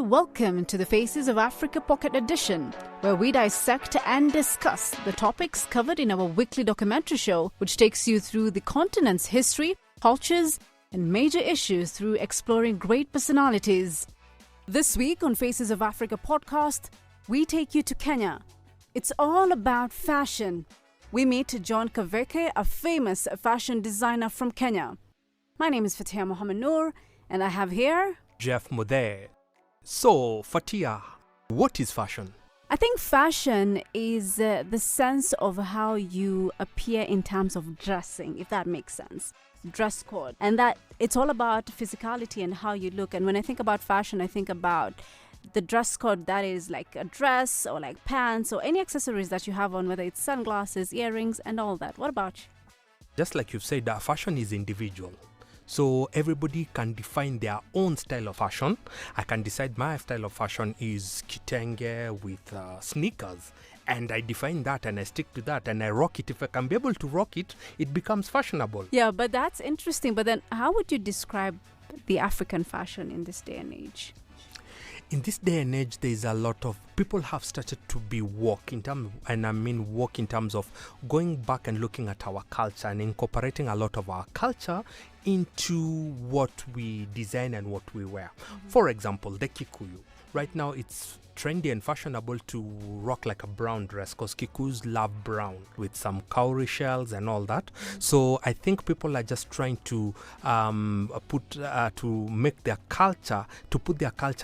and welcome to the Faces of Africa Pocket Edition, where we dissect and discuss the topics covered in our weekly documentary show, which takes you through the continent's history, cultures, and major issues through exploring great personalities. This week on Faces of Africa podcast, we take you to Kenya. It's all about fashion. We meet John Kaveke, a famous fashion designer from Kenya. My name is Fathiya Mohammed Noor, and I have here Jeff Muthee. So, Fathiya, what is fashion? I think fashion is the sense of how you appear in terms of dressing, if that makes sense. Dress code. And that it's all about physicality and how you look. And when I think about fashion, I think about the dress code that is like a dress or like pants or any accessories that you have on, whether it's sunglasses, earrings, and all that. What about you? Just like you've said, fashion is individual. So everybody can define their own style of fashion. I can decide my style of fashion is kitenge with sneakers. And I define that and I stick to that and I rock it. If I can be able to rock it, it becomes fashionable. Yeah, but that's interesting. But then how would you describe the African fashion in this day and age? In this day and age, there's a lot of people have started to be woke in terms of going back and looking at our culture and incorporating a lot of our culture into what we design and what we wear. Mm-hmm. For example, the Kikuyu. Right now, it's trendy and fashionable to rock like a brown dress because Kikuyus love brown with some cowrie shells and all that. Mm-hmm. So I think people are just trying to put their culture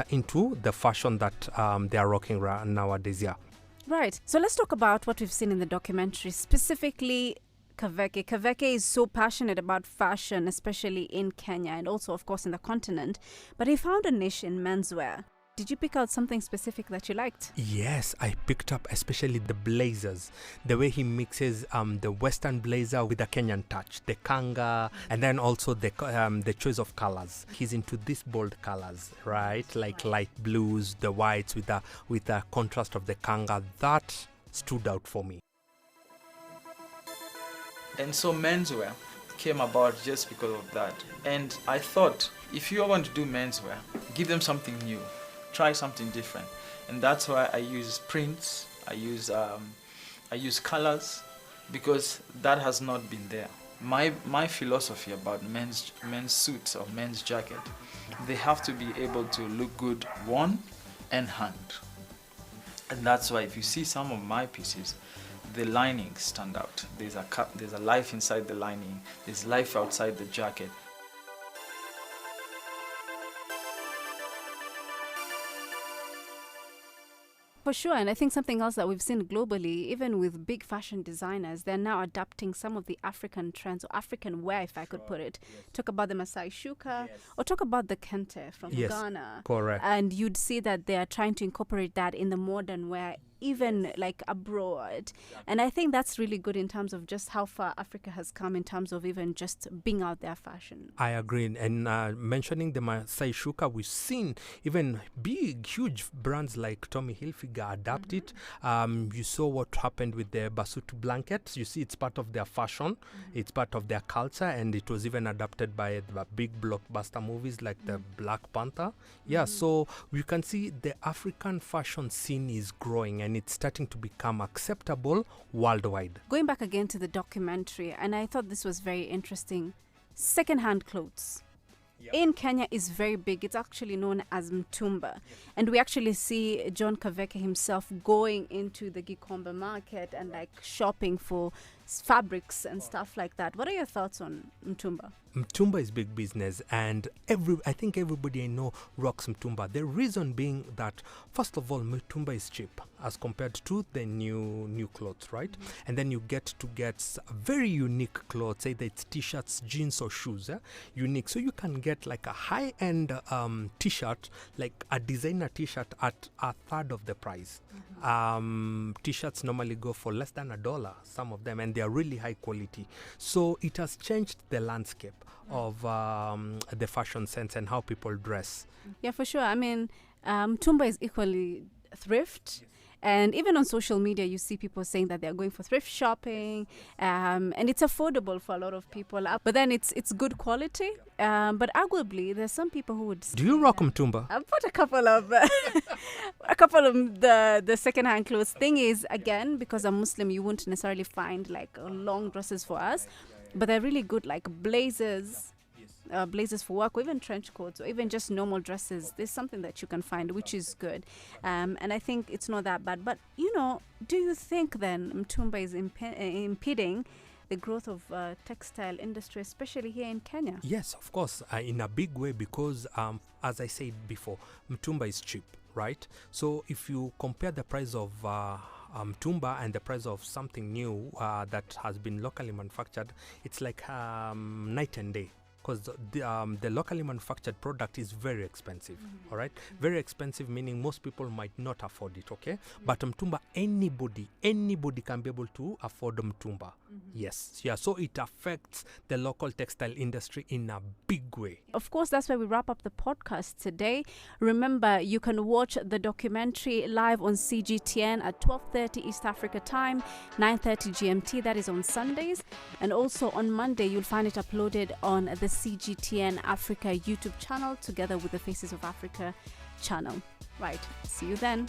into the fashion that they are rocking nowadays. Yeah. Right. So let's talk about what we've seen in the documentary, specifically Kaveke. Kaveke is so passionate about fashion, especially in Kenya and also, of course, in the continent. But he found a niche in menswear. Did you pick out something specific that you liked? Yes, I picked up especially the blazers. The way he mixes the Western blazer with the Kenyan touch, the kanga, and then also the choice of colors. He's into these bold colors, right? Like light blues, the whites with the contrast of the kanga. That stood out for me. And so menswear came about just because of that. And I thought, if you want to do menswear, give them something new. Try something different, and that's why I use prints. I use colors because that has not been there. My philosophy about men's suits or men's jacket, they have to be able to look good worn and hanged, and that's why if you see some of my pieces, the linings stand out. There's a life inside the lining. There's life outside the jacket. For sure, and I think something else that we've seen globally, even with big fashion designers, they're now adapting some of the African trends, or African wear, if I could put it. Yes. Talk about the Masai Shuka, or talk about the Kente from Ghana. Correct. And you'd see that they are trying to incorporate that in the modern wear, even like abroad. And I think that's really good in terms of just how far Africa has come in terms of even just being out there fashion. I agree. And mentioning the Masai Shuka, we've seen even big, huge brands like Tommy Hilfiger adapt it. You saw what happened with the Basutu blankets. You see, it's part of their fashion. It's part of their culture. And it was even adapted by the big blockbuster movies like the Black Panther. Yeah, so you can see the African fashion scene is growing and it's starting to become acceptable worldwide. Going back again to the documentary, and I thought this was very interesting, second-hand clothes. Yep. In Kenya is very big. It's actually known as Mtumba. Yep. And we actually see John Kaveke himself going into the Gikombe market and like shopping for fabrics and stuff like that. What are your thoughts on Mtumba? Mtumba is big business, and I think everybody I know rocks Mtumba. The reason being that, first of all, Mtumba is cheap as compared to the new clothes, right? And then you get very unique clothes, either it's t-shirts, jeans, or shoes, unique. So you can get like a high-end t-shirt, like a designer t-shirt at a third of the price. T-shirts normally go for less than $1, some of them, and they are really high quality. So it has changed the landscape of the fashion sense and how people dress. Yeah, for sure. I mean, Mtumba is equally thrift. And even on social media, you see people saying that they're going for thrift shopping, and it's affordable for a lot of people. But then it's good quality. But arguably, there's some people who would. Do you rock mtumba? I've bought a couple of the second-hand clothes. Thing is, again, because I'm Muslim, you won't necessarily find like long dresses for us, but they're really good, like blazers. Blazers for work, or even trench coats, or even just normal dresses. There's something that you can find, which is good, and I think it's not that bad. But do you think then mtumba is impeding the growth of textile industry, especially here in Kenya? Yes, of course, in a big way, because as I said before, mtumba is cheap, right? So if you compare the price of mtumba and the price of something new that has been locally manufactured, it's like night and day. Because the locally manufactured product is very expensive, all right? Very expensive, meaning most people might not afford it, okay? But mtumba, anybody can be able to afford mtumba. Yes, yeah. So it affects the local textile industry in a big way. Of course, that's where we wrap up the podcast today. Remember, you can watch the documentary live on CGTN at 12:30 East Africa time, 9:30 GMT. That is on Sundays. And also on Monday, you'll find it uploaded on the CGTN Africa YouTube channel together with the Faces of Africa channel. Right. See you then.